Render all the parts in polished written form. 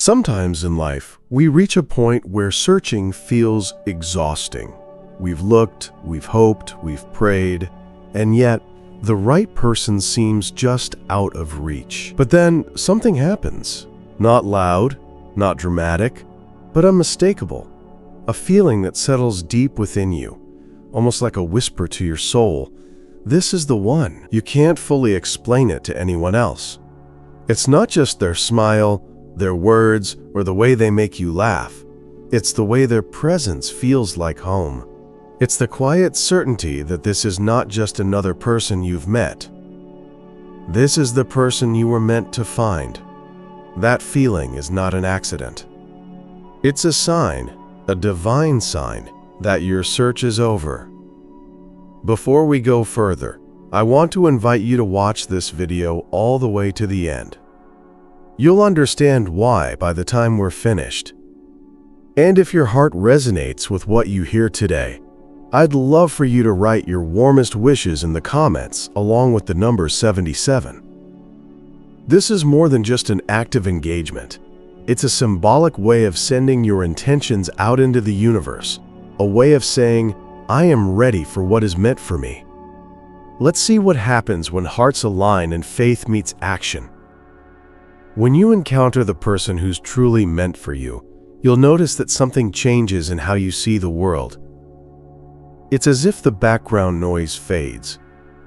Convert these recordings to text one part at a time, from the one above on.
Sometimes in life, we reach a point where searching feels exhausting. We've looked, we've hoped, we've prayed, and yet the right person seems just out of reach. But then something happens. Not loud, not dramatic, but unmistakable. A feeling that settles deep within you, almost like a whisper to your soul. This is the one. You can't fully explain it to anyone else. It's not just their smile, their words, or the way they make you laugh. It's the way their presence feels like home. It's the quiet certainty that this is not just another person you've met. This is the person you were meant to find. That feeling is not an accident. It's a sign, a divine sign, that your search is over. Before we go further, I want to invite you to watch this video all the way to the end. You'll understand why by the time we're finished. And if your heart resonates with what you hear today, I'd love for you to write your warmest wishes in the comments along with the number 77. This is more than just an act of engagement. It's a symbolic way of sending your intentions out into the universe, a way of saying, I am ready for what is meant for me. Let's see what happens when hearts align and faith meets action. When you encounter the person who's truly meant for you, you'll notice that something changes in how you see the world. It's as if the background noise fades,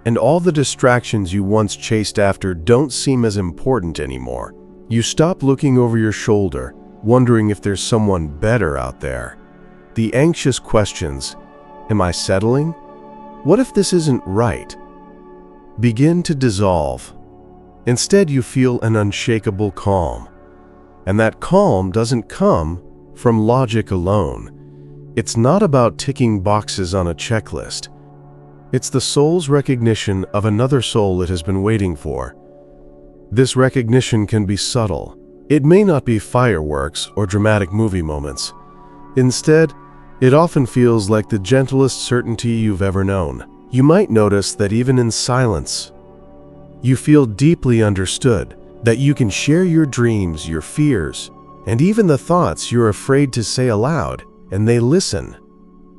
and all the distractions you once chased after don't seem as important anymore. You stop looking over your shoulder, wondering if there's someone better out there. The anxious questions, am I settling? What if this isn't right? Begin to dissolve. Instead, you feel an unshakable calm. And that calm doesn't come from logic alone. It's not about ticking boxes on a checklist. It's the soul's recognition of another soul it has been waiting for. This recognition can be subtle. It may not be fireworks or dramatic movie moments. Instead, it often feels like the gentlest certainty you've ever known. You might notice that even in silence, you feel deeply understood, that you can share your dreams, your fears, and even the thoughts you're afraid to say aloud, and they listen,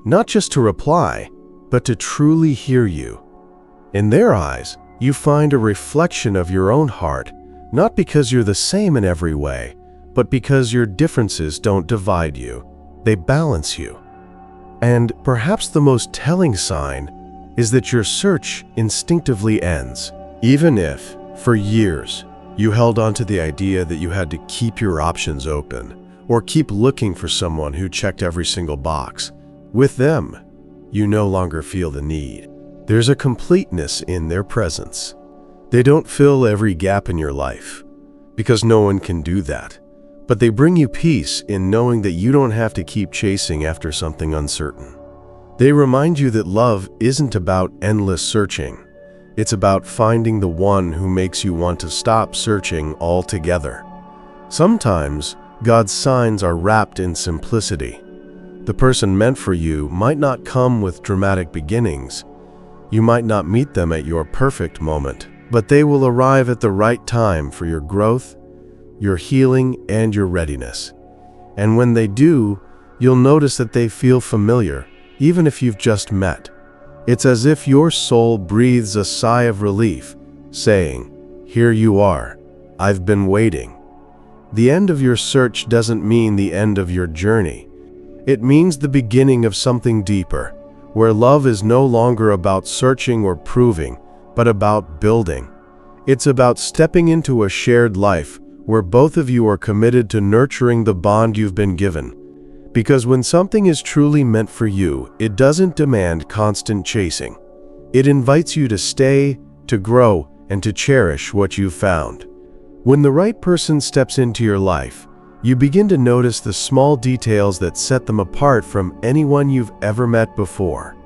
not just to reply, but to truly hear you. In their eyes, you find a reflection of your own heart, not because you're the same in every way, but because your differences don't divide you, they balance you. And perhaps the most telling sign is that your search instinctively ends. Even if, for years, you held on to the idea that you had to keep your options open or keep looking for someone who checked every single box, with them, you no longer feel the need. There's a completeness in their presence. They don't fill every gap in your life, because no one can do that, but they bring you peace in knowing that you don't have to keep chasing after something uncertain. They remind you that love isn't about endless searching. It's about finding the one who makes you want to stop searching altogether. Sometimes, God's signs are wrapped in simplicity. The person meant for you might not come with dramatic beginnings. You might not meet them at your perfect moment, but they will arrive at the right time for your growth, your healing, and your readiness. And when they do, you'll notice that they feel familiar, even if you've just met. It's as if your soul breathes a sigh of relief, saying, here you are, I've been waiting. The end of your search doesn't mean the end of your journey. It means the beginning of something deeper, where love is no longer about searching or proving, but about building. It's about stepping into a shared life where both of you are committed to nurturing the bond you've been given. Because when something is truly meant for you, it doesn't demand constant chasing. It invites you to stay, to grow, and to cherish what you've found. When the right person steps into your life, you begin to notice the small details that set them apart from anyone you've ever met before.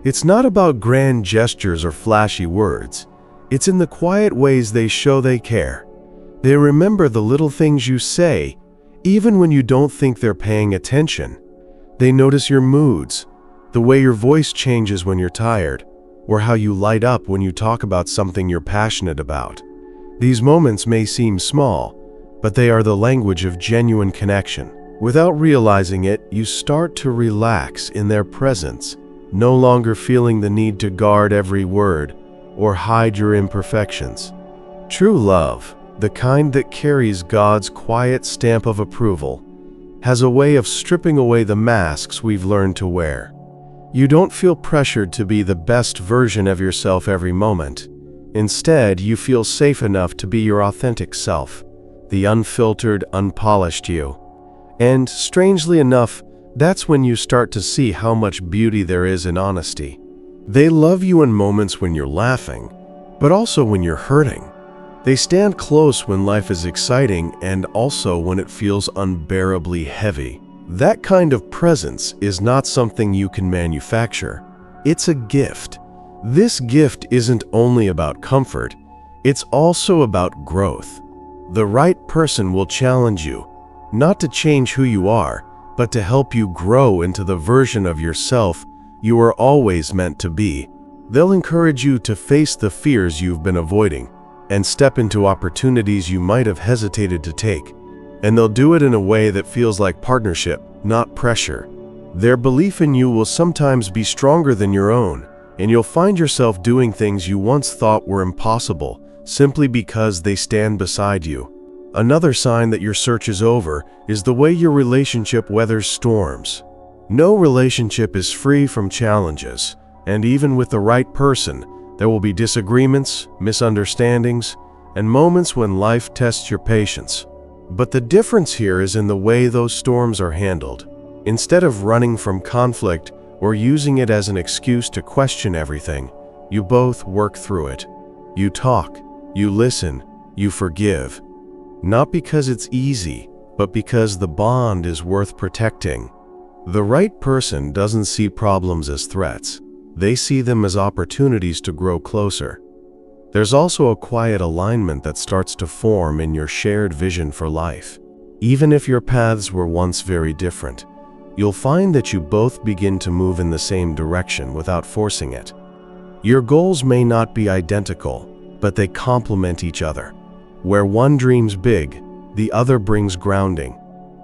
It's not about grand gestures or flashy words. It's in the quiet ways they show they care. They remember the little things you say, even when you don't think they're paying attention. They notice your moods, the way your voice changes when you're tired, or how you light up when you talk about something you're passionate about. These moments may seem small, but they are the language of genuine connection. Without realizing it, you start to relax in their presence, no longer feeling the need to guard every word or hide your imperfections. True love, the kind that carries God's quiet stamp of approval, has a way of stripping away the masks we've learned to wear. You don't feel pressured to be the best version of yourself every moment. Instead, you feel safe enough to be your authentic self, the unfiltered, unpolished you. And strangely enough, that's when you start to see how much beauty there is in honesty. They love you in moments when you're laughing, but also when you're hurting. They stand close when life is exciting and also when it feels unbearably heavy. That kind of presence is not something you can manufacture. It's a gift. This gift isn't only about comfort, it's also about growth. The right person will challenge you, not to change who you are, but to help you grow into the version of yourself you were always meant to be. They'll encourage you to face the fears you've been avoiding and step into opportunities you might have hesitated to take. And they'll do it in a way that feels like partnership, not pressure. Their belief in you will sometimes be stronger than your own, and you'll find yourself doing things you once thought were impossible simply because they stand beside you. Another sign that your search is over is the way your relationship weathers storms. No relationship is free from challenges, and even with the right person, there will be disagreements, misunderstandings, and moments when life tests your patience. But the difference here is in the way those storms are handled. Instead of running from conflict or using it as an excuse to question everything, you both work through it. You talk, you listen, you forgive. Not because it's easy, but because the bond is worth protecting. The right person doesn't see problems as threats. They see them as opportunities to grow closer. There's also a quiet alignment that starts to form in your shared vision for life. Even if your paths were once very different, you'll find that you both begin to move in the same direction without forcing it. Your goals may not be identical, but they complement each other. Where one dreams big, the other brings grounding.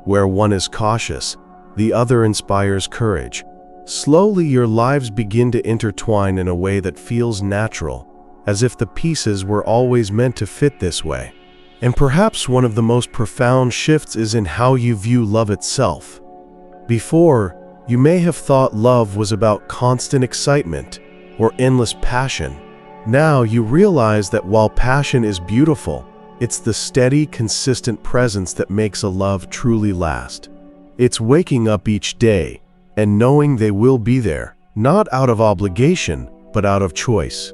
Where one is cautious, the other inspires courage. Slowly, your lives begin to intertwine in a way that feels natural, as if the pieces were always meant to fit this way. And perhaps one of the most profound shifts is in how you view love itself. Before, you may have thought love was about constant excitement or endless passion. Now you realize that while passion is beautiful, it's the steady, consistent presence that makes a love truly last. It's waking up each day and knowing they will be there, not out of obligation, but out of choice.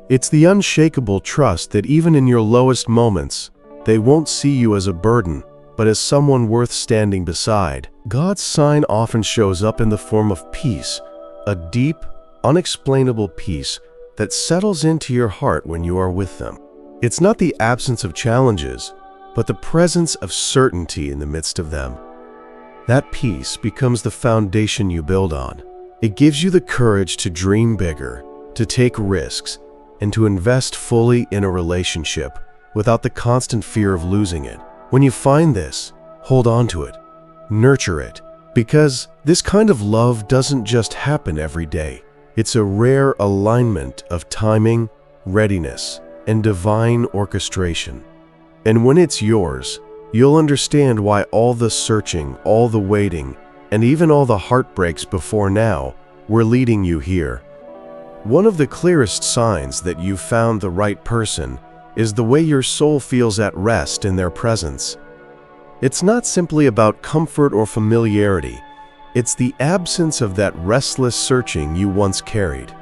It's the unshakable trust that even in your lowest moments, they won't see you as a burden, but as someone worth standing beside. God's sign often shows up in the form of peace, a deep, unexplainable peace that settles into your heart when you are with them. It's not the absence of challenges, but the presence of certainty in the midst of them. That peace becomes the foundation you build on. It gives you the courage to dream bigger, to take risks, and to invest fully in a relationship without the constant fear of losing it. When you find this, hold on to it, nurture it, because this kind of love doesn't just happen every day. It's a rare alignment of timing, readiness, and divine orchestration. And when it's yours, you'll understand why all the searching, all the waiting, and even all the heartbreaks before now were leading you here. One of the clearest signs that you've found the right person is the way your soul feels at rest in their presence. It's not simply about comfort or familiarity. It's the absence of that restless searching you once carried.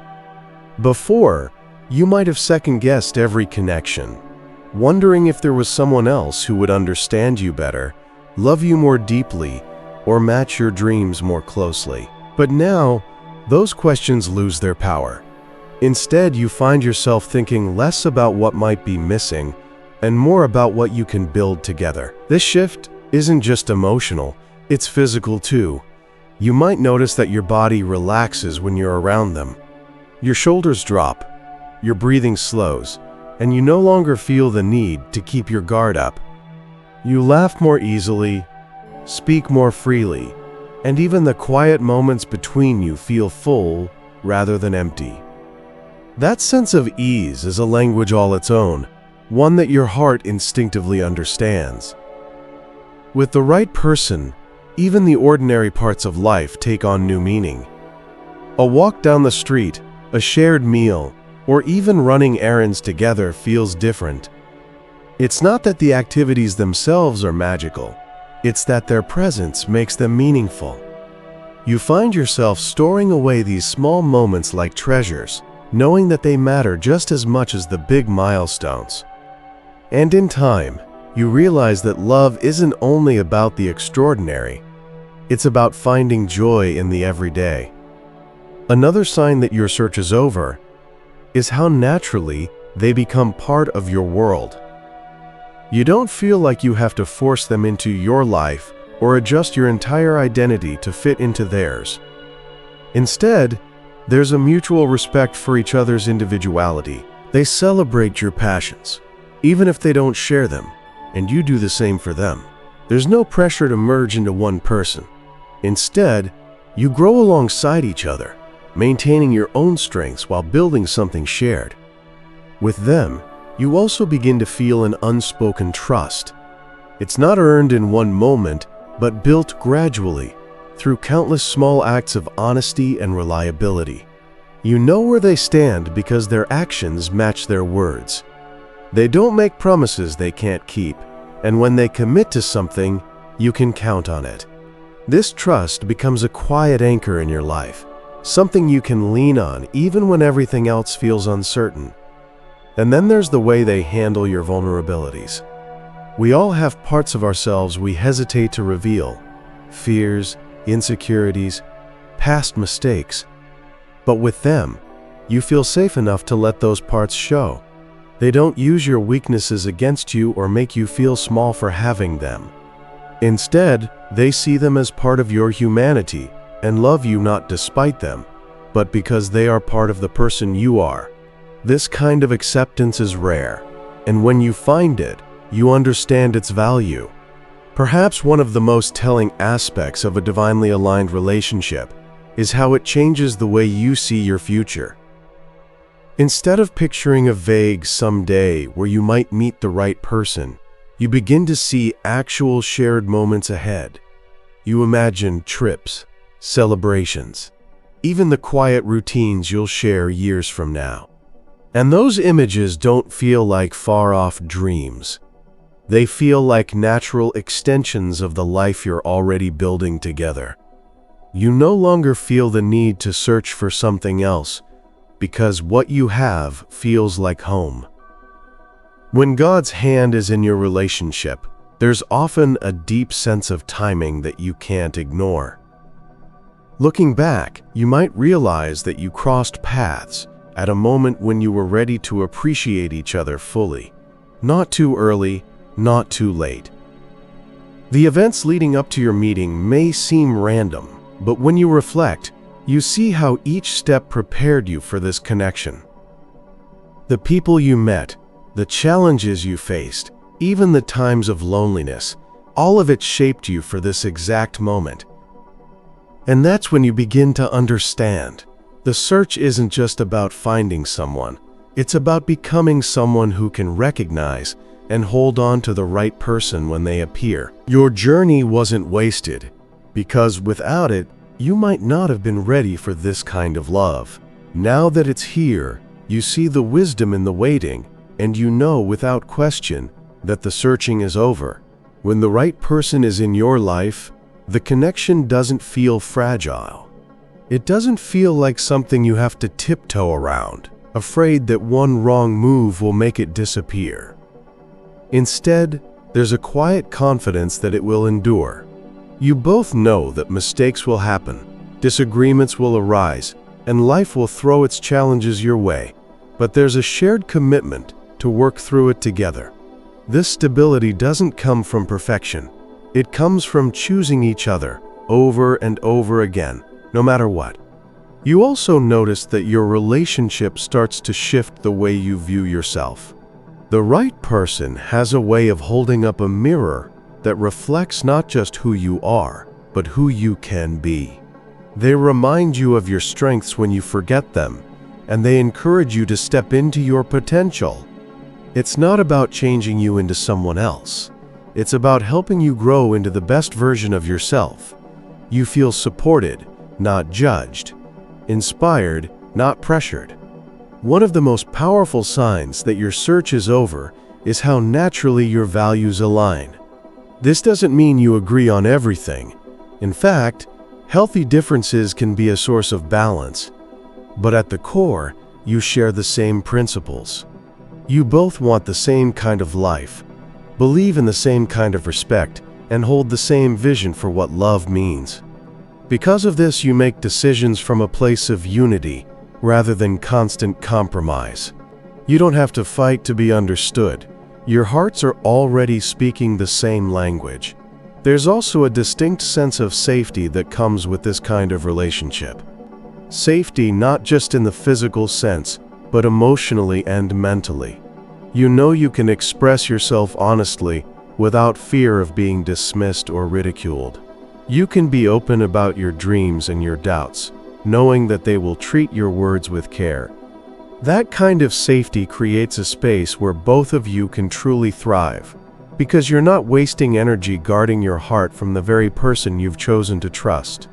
Before, you might have second-guessed every connection, wondering if there was someone else who would understand you better, love you more deeply, or match your dreams more closely. But now, those questions lose their power. Instead, you find yourself thinking less about what might be missing and more about what you can build together. This shift isn't just emotional, it's physical too. You might notice that your body relaxes when you're around them. Your shoulders drop, your breathing slows, and you no longer feel the need to keep your guard up. You laugh more easily, speak more freely, and even the quiet moments between you feel full rather than empty. That sense of ease is a language all its own, one that your heart instinctively understands. With the right person, even the ordinary parts of life take on new meaning. A walk down the street, a shared meal, or even running errands together feels different. It's not that the activities themselves are magical, it's that their presence makes them meaningful. You find yourself storing away these small moments like treasures, knowing that they matter just as much as the big milestones. And in time, you realize that love isn't only about the extraordinary, it's about finding joy in the everyday. Another sign that your search is over is how naturally they become part of your world. You don't feel like you have to force them into your life or adjust your entire identity to fit into theirs. Instead, there's a mutual respect for each other's individuality. They celebrate your passions, even if they don't share them, and you do the same for them. There's no pressure to merge into one person. Instead, you grow alongside each other, maintaining your own strengths while building something shared. With them, you also begin to feel an unspoken trust. It's not earned in one moment, but built gradually, through countless small acts of honesty and reliability. You know where they stand because their actions match their words. They don't make promises they can't keep, and when they commit to something, you can count on it. This trust becomes a quiet anchor in your life, something you can lean on even when everything else feels uncertain. And then there's the way they handle your vulnerabilities. We all have parts of ourselves we hesitate to reveal, fears, insecurities, past mistakes. But with them, you feel safe enough to let those parts show. They don't use your weaknesses against you or make you feel small for having them. Instead, they see them as part of your humanity and love you not despite them, but because they are part of the person you are. This kind of acceptance is rare, and when you find it, you understand its value. Perhaps one of the most telling aspects of a divinely aligned relationship is how it changes the way you see your future. Instead of picturing a vague someday where you might meet the right person, you begin to see actual shared moments ahead. You imagine trips, celebrations, even the quiet routines you'll share years from now. And those images don't feel like far-off dreams. They feel like natural extensions of the life you're already building together. You no longer feel the need to search for something else, because what you have feels like home. When God's hand is in your relationship, there's often a deep sense of timing that you can't ignore. Looking back, you might realize that you crossed paths at a moment when you were ready to appreciate each other fully. Not too early, not too late. The events leading up to your meeting may seem random, but when you reflect, you see how each step prepared you for this connection. The people you met, the challenges you faced, even the times of loneliness, all of it shaped you for this exact moment. And that's when you begin to understand. The search isn't just about finding someone. It's about becoming someone who can recognize and hold on to the right person when they appear. Your journey wasn't wasted, because without it, you might not have been ready for this kind of love. Now that it's here, you see the wisdom in the waiting, and you know without question that the searching is over. When the right person is in your life, the connection doesn't feel fragile. It doesn't feel like something you have to tiptoe around, afraid that one wrong move will make it disappear. Instead, there's a quiet confidence that it will endure. You both know that mistakes will happen, disagreements will arise, and life will throw its challenges your way, but there's a shared commitment to work through it together. This stability doesn't come from perfection. It comes from choosing each other over and over again, no matter what. You also notice that your relationship starts to shift the way you view yourself. The right person has a way of holding up a mirror that reflects not just who you are, but who you can be. They remind you of your strengths when you forget them, and they encourage you to step into your potential. It's not about changing you into someone else. It's about helping you grow into the best version of yourself. You feel supported, not judged, inspired, not pressured. One of the most powerful signs that your search is over is how naturally your values align. This doesn't mean you agree on everything. In fact, healthy differences can be a source of balance. But at the core, you share the same principles. You both want the same kind of life, believe in the same kind of respect, and hold the same vision for what love means. Because of this, you make decisions from a place of unity rather than constant compromise. You don't have to fight to be understood. Your hearts are already speaking the same language. There's also a distinct sense of safety that comes with this kind of relationship. Safety not just in the physical sense, but emotionally and mentally. You know you can express yourself honestly without fear of being dismissed or ridiculed. You can be open about your dreams and your doubts, knowing that they will treat your words with care. That kind of safety creates a space where both of you can truly thrive, because you're not wasting energy guarding your heart from the very person you've chosen to trust.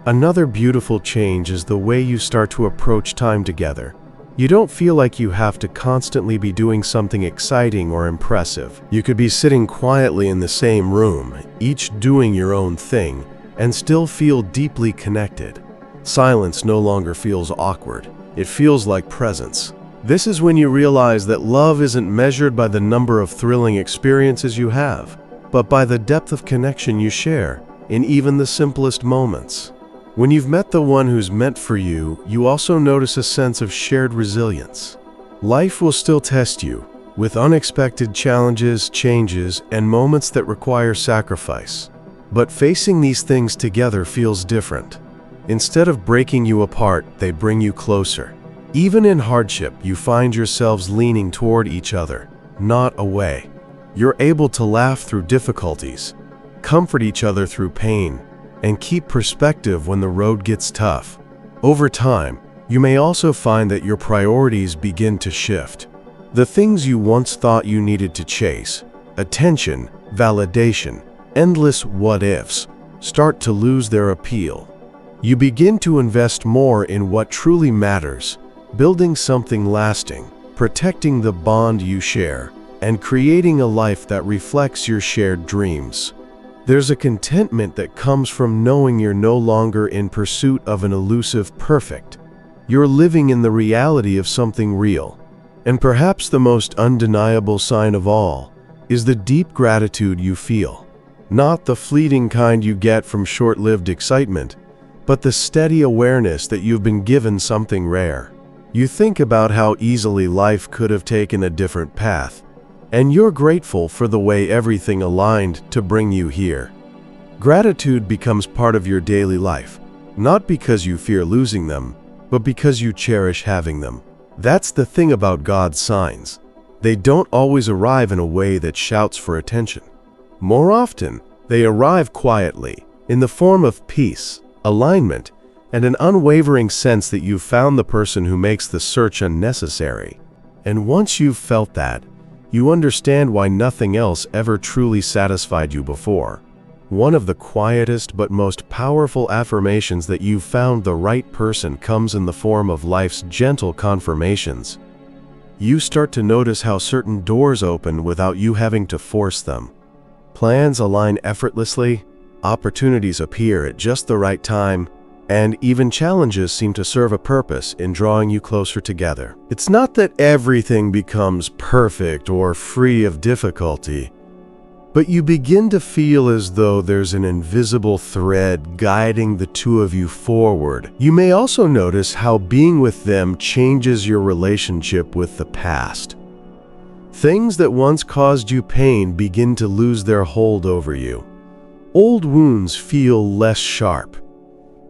Another beautiful change is the way you start to approach time together. You don't feel like you have to constantly be doing something exciting or impressive. You could be sitting quietly in the same room, each doing your own thing, and still feel deeply connected. Silence no longer feels awkward. It feels like presence. This is when you realize that love isn't measured by the number of thrilling experiences you have, but by the depth of connection you share in even the simplest moments. When you've met the one who's meant for you, you also notice a sense of shared resilience. Life will still test you, with unexpected challenges, changes, and moments that require sacrifice. But facing these things together feels different. Instead of breaking you apart, they bring you closer. Even in hardship, you find yourselves leaning toward each other, not away. You're able to laugh through difficulties, comfort each other through pain, and keep perspective when the road gets tough. Over time, you may also find that your priorities begin to shift. The things you once thought you needed to chase, attention, validation, endless what-ifs, start to lose their appeal. You begin to invest more in what truly matters, building something lasting, protecting the bond you share, and creating a life that reflects your shared dreams. There's a contentment that comes from knowing you're no longer in pursuit of an elusive perfect. You're living in the reality of something real. And perhaps the most undeniable sign of all is the deep gratitude you feel. Not the fleeting kind you get from short-lived excitement, but the steady awareness that you've been given something rare. You think about how easily life could have taken a different path, and you're grateful for the way everything aligned to bring you here. Gratitude becomes part of your daily life, not because you fear losing them, but because you cherish having them. That's the thing about God's signs. They don't always arrive in a way that shouts for attention. More often, they arrive quietly, in the form of peace, alignment, and an unwavering sense that you've found the person who makes the search unnecessary. And once you've felt that, you understand why nothing else ever truly satisfied you before. One of the quietest but most powerful affirmations that you've found the right person comes in the form of life's gentle confirmations. You start to notice how certain doors open without you having to force them. Plans align effortlessly, opportunities appear at just the right time, and even challenges seem to serve a purpose in drawing you closer together. It's not that everything becomes perfect or free of difficulty, but you begin to feel as though there's an invisible thread guiding the two of you forward. You may also notice how being with them changes your relationship with the past. Things that once caused you pain begin to lose their hold over you. Old wounds feel less sharp,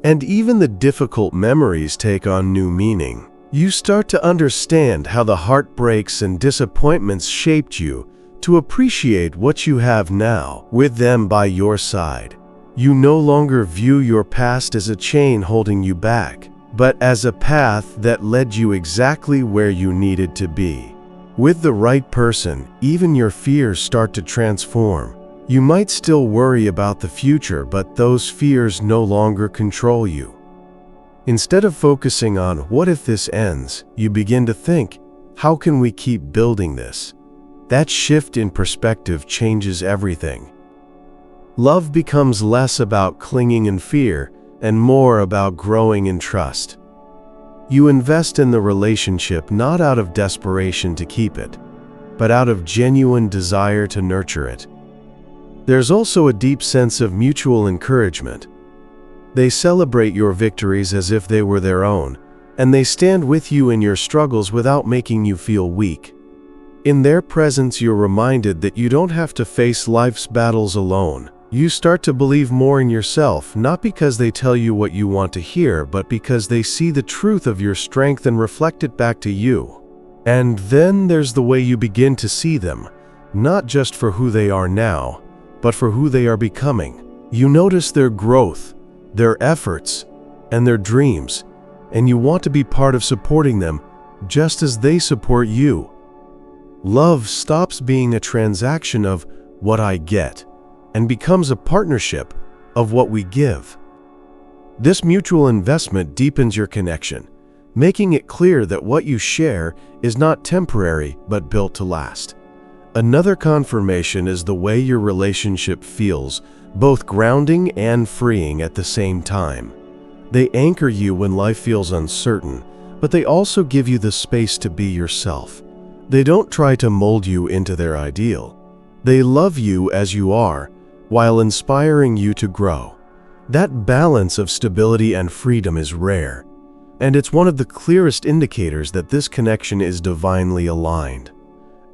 and even the difficult memories take on new meaning. You start to understand how the heartbreaks and disappointments shaped you, to appreciate what you have now with them by your side. You no longer view your past as a chain holding you back, but as a path that led you exactly where you needed to be. With the right person, even your fears start to transform. You might still worry about the future, but those fears no longer control you. Instead of focusing on what if this ends, you begin to think, how can we keep building this? That shift in perspective changes everything. Love becomes less about clinging in fear and more about growing in trust. You invest in the relationship not out of desperation to keep it, but out of genuine desire to nurture it. There's also a deep sense of mutual encouragement. They celebrate your victories as if they were their own, and they stand with you in your struggles without making you feel weak. In their presence, you're reminded that you don't have to face life's battles alone. You start to believe more in yourself, not because they tell you what you want to hear, but because they see the truth of your strength and reflect it back to you. And then there's the way you begin to see them, not just for who they are now, but for who they are becoming. You notice their growth, their efforts, and their dreams, and you want to be part of supporting them just as they support you. Love stops being a transaction of what I get and becomes a partnership of what we give. This mutual investment deepens your connection, making it clear that what you share is not temporary but built to last. Another confirmation is the way your relationship feels, both grounding and freeing at the same time. They anchor you when life feels uncertain, but they also give you the space to be yourself. They don't try to mold you into their ideal. They love you as you are, while inspiring you to grow. That balance of stability and freedom is rare, and it's one of the clearest indicators that this connection is divinely aligned.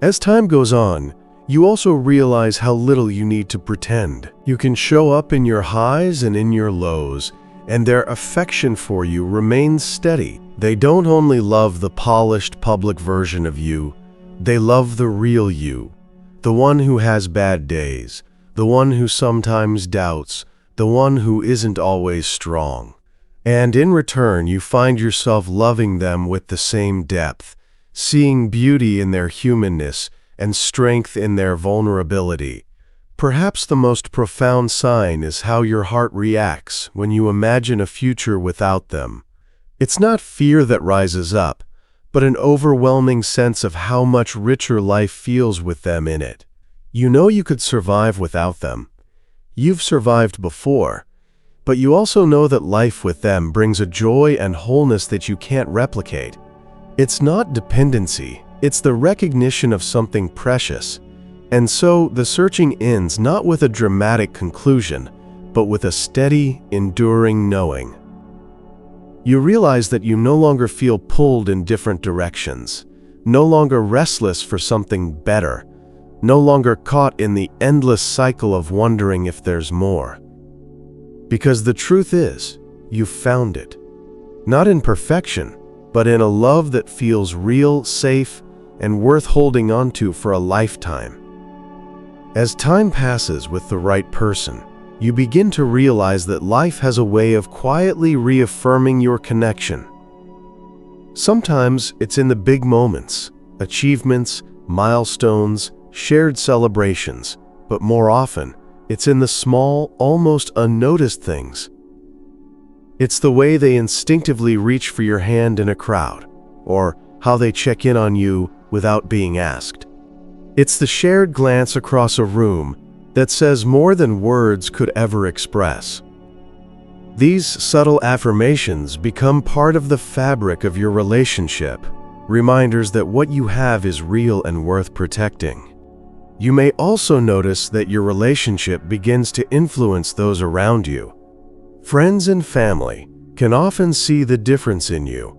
As time goes on, you also realize how little you need to pretend. You can show up in your highs and in your lows, and their affection for you remains steady. They don't only love the polished public version of you, they love the real you, the one who has bad days, the one who sometimes doubts, the one who isn't always strong. And in return, you find yourself loving them with the same depth, seeing beauty in their humanness and strength in their vulnerability. Perhaps the most profound sign is how your heart reacts when you imagine a future without them. It's not fear that rises up, but an overwhelming sense of how much richer life feels with them in it. You know you could survive without them. You've survived before, but you also know that life with them brings a joy and wholeness that you can't replicate. It's not dependency, it's the recognition of something precious. And so the searching ends not with a dramatic conclusion, but with a steady, enduring knowing. You realize that you no longer feel pulled in different directions, no longer restless for something better, no longer caught in the endless cycle of wondering if there's more. Because the truth is, you've found it. Not in perfection, but in a love that feels real, safe, and worth holding onto for a lifetime. As time passes with the right person, you begin to realize that life has a way of quietly reaffirming your connection. Sometimes it's in the big moments, achievements, milestones, shared celebrations, but more often, it's in the small, almost unnoticed things. It's the way they instinctively reach for your hand in a crowd, or how they check in on you without being asked. It's the shared glance across a room that says more than words could ever express. These subtle affirmations become part of the fabric of your relationship, reminders that what you have is real and worth protecting. You may also notice that your relationship begins to influence those around you. Friends and family can often see the difference in you,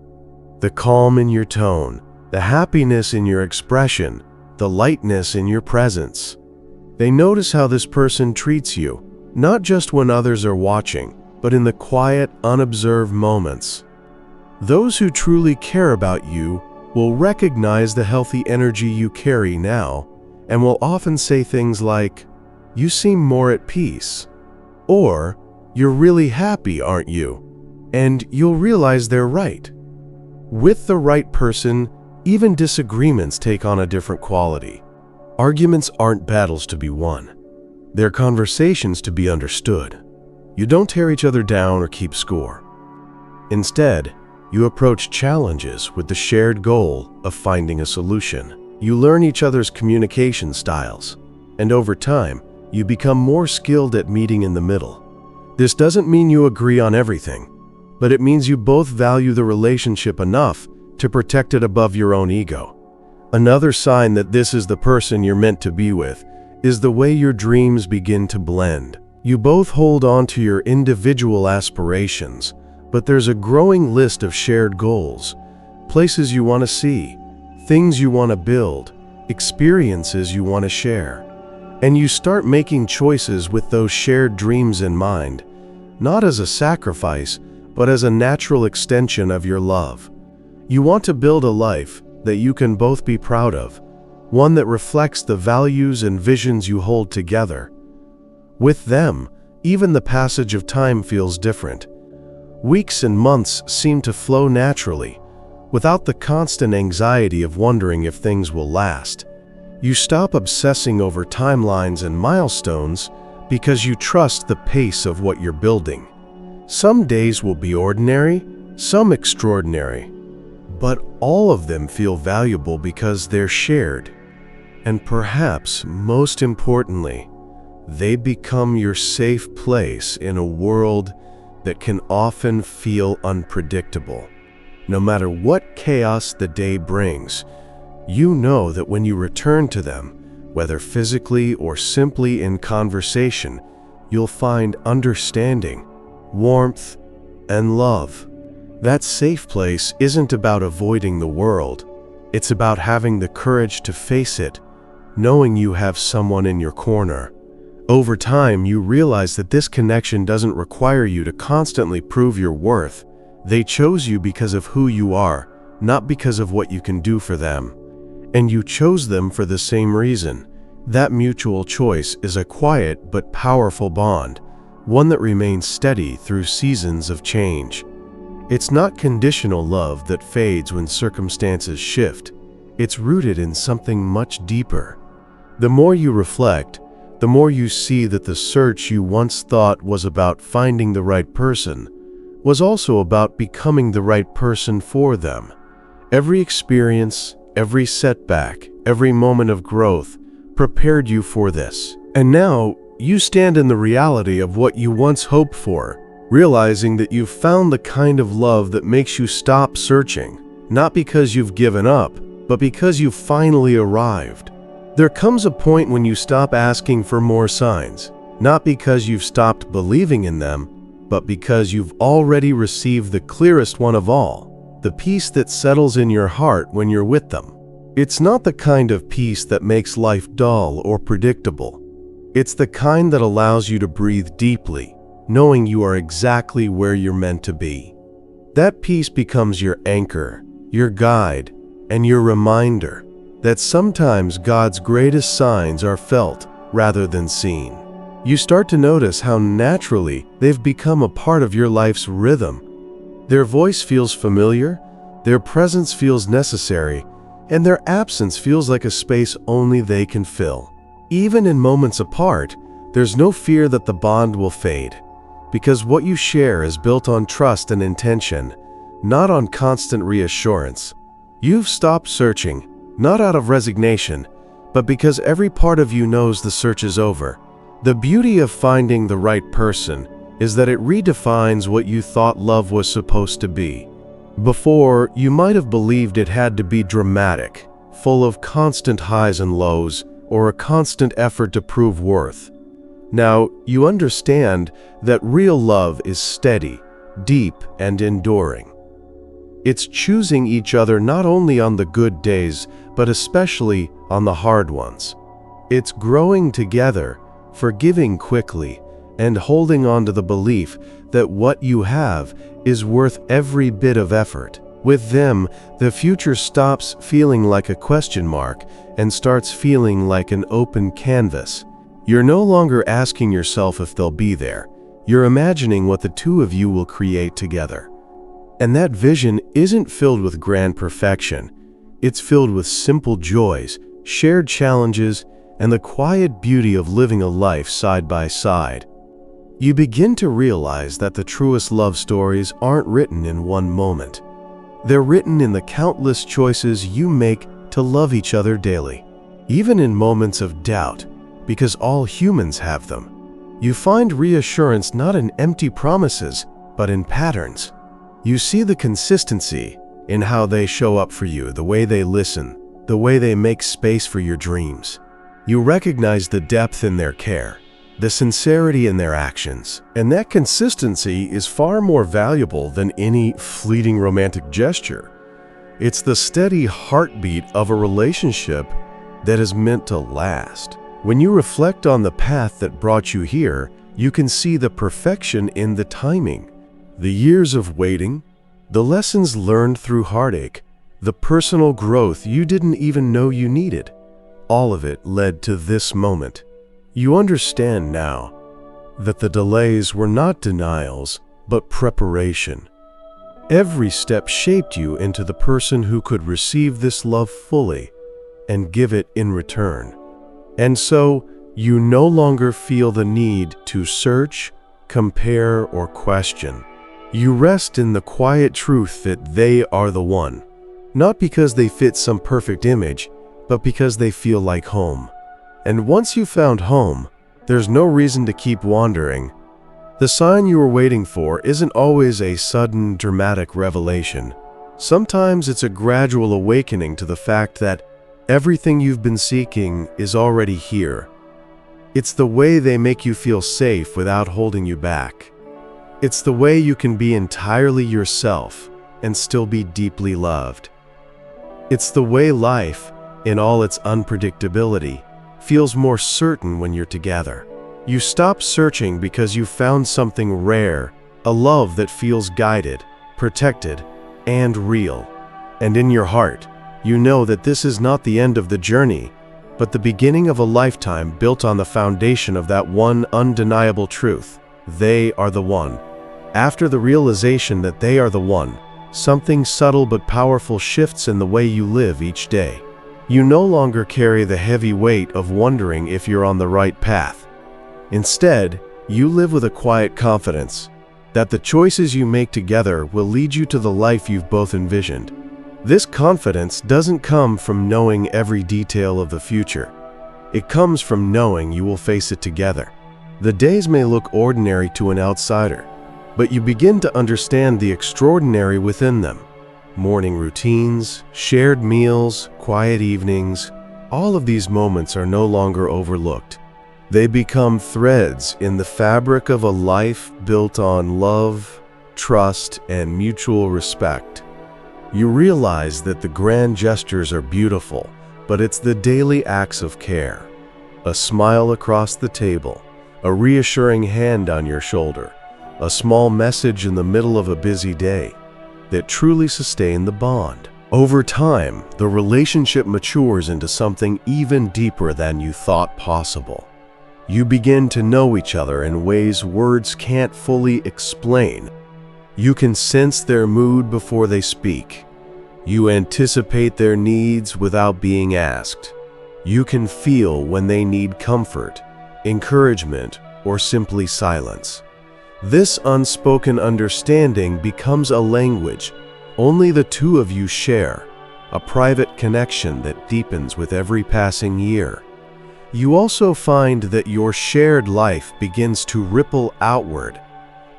the calm in your tone, the happiness in your expression, the lightness in your presence. They notice how this person treats you, not just when others are watching, but in the quiet, unobserved moments. Those who truly care about you will recognize the healthy energy you carry now and will often say things like, "You seem more at peace," or "You're really happy, aren't you?" And you'll realize they're right. With the right person, even disagreements take on a different quality. Arguments aren't battles to be won. They're conversations to be understood. You don't tear each other down or keep score. Instead, you approach challenges with the shared goal of finding a solution. You learn each other's communication styles, and over time, you become more skilled at meeting in the middle. This doesn't mean you agree on everything, but it means you both value the relationship enough to protect it above your own ego. Another sign that this is the person you're meant to be with is the way your dreams begin to blend. You both hold on to your individual aspirations, but there's a growing list of shared goals, places you want to see, things you want to build, experiences you want to share. And you start making choices with those shared dreams in mind, not as a sacrifice, but as a natural extension of your love. You want to build a life that you can both be proud of, one that reflects the values and visions you hold together. With them, even the passage of time feels different. Weeks and months seem to flow naturally, without the constant anxiety of wondering if things will last. You stop obsessing over timelines and milestones because you trust the pace of what you're building. Some days will be ordinary, some extraordinary, but all of them feel valuable because they're shared. And perhaps most importantly, they become your safe place in a world that can often feel unpredictable. No matter what chaos the day brings, you know that when you return to them, whether physically or simply in conversation, you'll find understanding, warmth, and love. That safe place isn't about avoiding the world. It's about having the courage to face it, knowing you have someone in your corner. Over time, you realize that this connection doesn't require you to constantly prove your worth. They chose you because of who you are, not because of what you can do for them. And you chose them for the same reason. That mutual choice is a quiet but powerful bond, one that remains steady through seasons of change. It's not conditional love that fades when circumstances shift. It's rooted in something much deeper. The more you reflect, the more you see that the search you once thought was about finding the right person was also about becoming the right person for them. Every experience, every setback, every moment of growth prepared you for this. And now, you stand in the reality of what you once hoped for, realizing that you've found the kind of love that makes you stop searching, not because you've given up, but because you've finally arrived. There comes a point when you stop asking for more signs, not because you've stopped believing in them, but because you've already received the clearest one of all, the peace that settles in your heart when you're with them. It's not the kind of peace that makes life dull or predictable. It's the kind that allows you to breathe deeply, knowing you are exactly where you're meant to be. That peace becomes your anchor, your guide, and your reminder that sometimes God's greatest signs are felt rather than seen. You start to notice how naturally they've become a part of your life's rhythm. Their voice feels familiar, their presence feels necessary, and their absence feels like a space only they can fill. Even in moments apart, there's no fear that the bond will fade, because what you share is built on trust and intention, not on constant reassurance. You've stopped searching, not out of resignation, but because every part of you knows the search is over. The beauty of finding the right person is that it redefines what you thought love was supposed to be. Before, you might have believed it had to be dramatic, full of constant highs and lows, or a constant effort to prove worth. Now, you understand that real love is steady, deep, and enduring. It's choosing each other not only on the good days, but especially on the hard ones. It's growing together, forgiving quickly, and holding on to the belief that what you have is worth every bit of effort. With them, the future stops feeling like a question mark and starts feeling like an open canvas. You're no longer asking yourself if they'll be there. You're imagining what the two of you will create together. And that vision isn't filled with grand perfection. It's filled with simple joys, shared challenges, and the quiet beauty of living a life side by side. You begin to realize that the truest love stories aren't written in one moment. They're written in the countless choices you make to love each other daily, even in moments of doubt, because all humans have them. You find reassurance not in empty promises, but in patterns. You see the consistency in how they show up for you, the way they listen, the way they make space for your dreams. You recognize the depth in their care, the sincerity in their actions, and that consistency is far more valuable than any fleeting romantic gesture. It's the steady heartbeat of a relationship that is meant to last. When you reflect on the path that brought you here, you can see the perfection in the timing, the years of waiting, the lessons learned through heartache, the personal growth you didn't even know you needed. All of it led to this moment. You understand now that the delays were not denials, but preparation. Every step shaped you into the person who could receive this love fully and give it in return. And so, you no longer feel the need to search, compare, or question. You rest in the quiet truth that they are the one, not because they fit some perfect image, but because they feel like home. And once you've found home, there's no reason to keep wandering. The sign you were waiting for isn't always a sudden, dramatic revelation. Sometimes it's a gradual awakening to the fact that everything you've been seeking is already here. It's the way they make you feel safe without holding you back. It's the way you can be entirely yourself and still be deeply loved. It's the way life, in all its unpredictability, feels more certain when you're together. You stop searching because you found something rare, a love that feels guided, protected, and real. And in your heart, you know that this is not the end of the journey, but the beginning of a lifetime built on the foundation of that one undeniable truth: they are the one. After the realization that they are the one, something subtle but powerful shifts in the way you live each day. You no longer carry the heavy weight of wondering if you're on the right path. Instead, you live with a quiet confidence that the choices you make together will lead you to the life you've both envisioned. This confidence doesn't come from knowing every detail of the future. It comes from knowing you will face it together. The days may look ordinary to an outsider, but you begin to understand the extraordinary within them. Morning routines, shared meals, quiet evenings, all of these moments are no longer overlooked. They become threads in the fabric of a life built on love, trust, and mutual respect. You realize that the grand gestures are beautiful, but it's the daily acts of care. A smile across the table, a reassuring hand on your shoulder, a small message in the middle of a busy day, that truly sustain the bond. Over time, the relationship matures into something even deeper than you thought possible. You begin to know each other in ways words can't fully explain. You can sense their mood before they speak. You anticipate their needs without being asked. You can feel when they need comfort, encouragement, or simply silence. This unspoken understanding becomes a language only the two of you share, a private connection that deepens with every passing year. You also find that your shared life begins to ripple outward.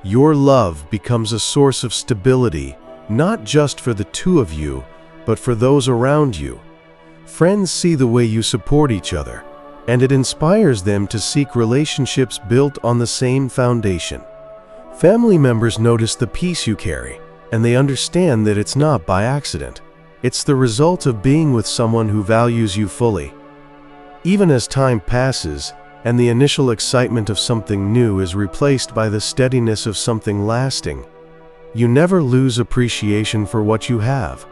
Your love becomes a source of stability, not just for the two of you, but for those around you. Friends see the way you support each other, and it inspires them to seek relationships built on the same foundation. Family members notice the peace you carry, and they understand that it's not by accident. It's the result of being with someone who values you fully. Even as time passes, and the initial excitement of something new is replaced by the steadiness of something lasting, you never lose appreciation for what you have.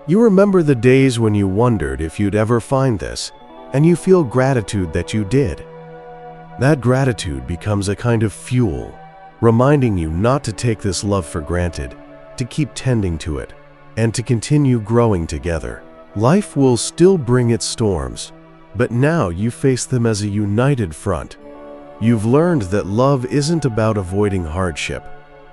You remember the days when you wondered if you'd ever find this, and you feel gratitude that you did. That gratitude becomes a kind of fuel, reminding you not to take this love for granted, to keep tending to it, and to continue growing together. Life will still bring its storms, but now you face them as a united front. You've learned that love isn't about avoiding hardship.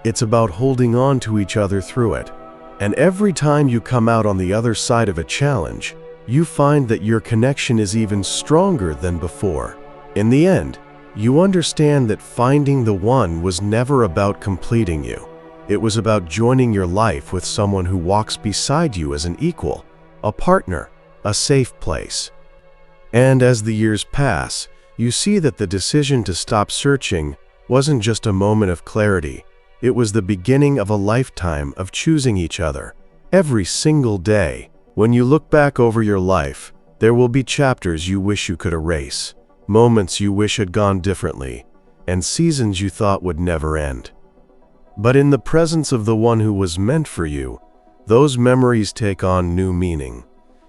It's about holding on to each other through it. And every time you come out on the other side of a challenge, you find that your connection is even stronger than before. In the end, you understand that finding the one was never about completing you. It was about joining your life with someone who walks beside you as an equal, a partner, a safe place. And as the years pass, you see that the decision to stop searching wasn't just a moment of clarity. It was the beginning of a lifetime of choosing each other. Every single day, when you look back over your life, there will be chapters you wish you could erase, moments you wish had gone differently, and seasons you thought would never end. But in the presence of the one who was meant for you, those memories take on new meaning.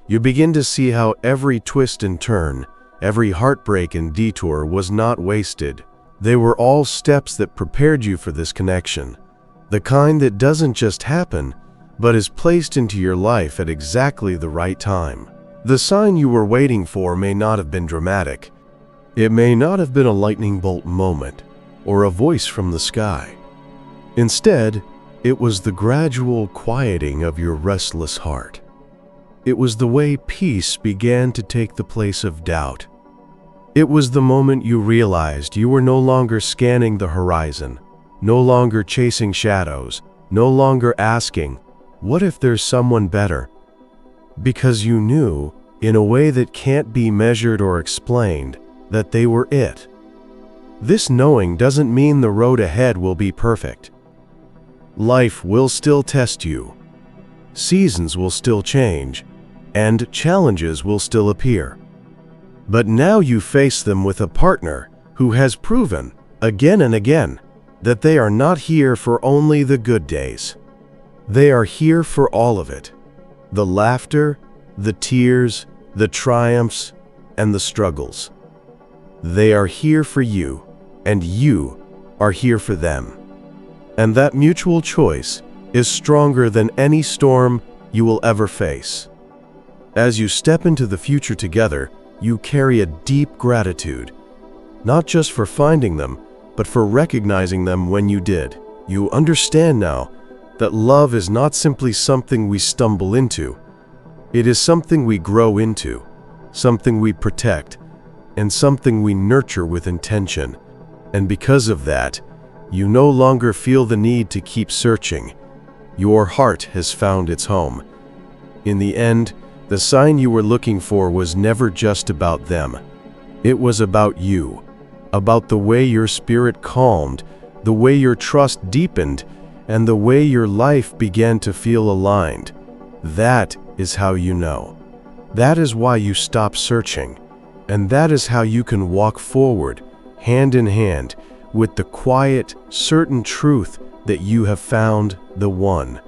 You begin to see how every twist and turn, every heartbreak and detour was not wasted. They were all steps that prepared you for this connection, the kind that doesn't just happen, but is placed into your life at exactly the right time. The sign you were waiting for may not have been dramatic. It may not have been a lightning bolt moment or a voice from the sky. Instead, it was the gradual quieting of your restless heart. It was the way peace began to take the place of doubt. It was the moment you realized you were no longer scanning the horizon, no longer chasing shadows, no longer asking, "What if there's someone better?" Because you knew, in a way that can't be measured or explained, that they were it. This knowing doesn't mean the road ahead will be perfect. Life will still test you. Seasons will still change, and challenges will still appear. But now you face them with a partner who has proven, again and again, that they are not here for only the good days. They are here for all of it. The laughter, the tears, the triumphs, and the struggles. They are here for you, and you are here for them. And that mutual choice is stronger than any storm you will ever face. As you step into the future together, you carry a deep gratitude, not just for finding them, but for recognizing them when you did. You understand now that love is not simply something we stumble into. It is something we grow into, something we protect, and something we nurture with intention. And because of that, you no longer feel the need to keep searching. Your heart has found its home. In the end, the sign you were looking for was never just about them. It was about you, about the way your spirit calmed, the way your trust deepened, and the way your life began to feel aligned. That is how you know. That is why you stop searching. And that is how you can walk forward, hand in hand, with the quiet, certain truth that you have found the one.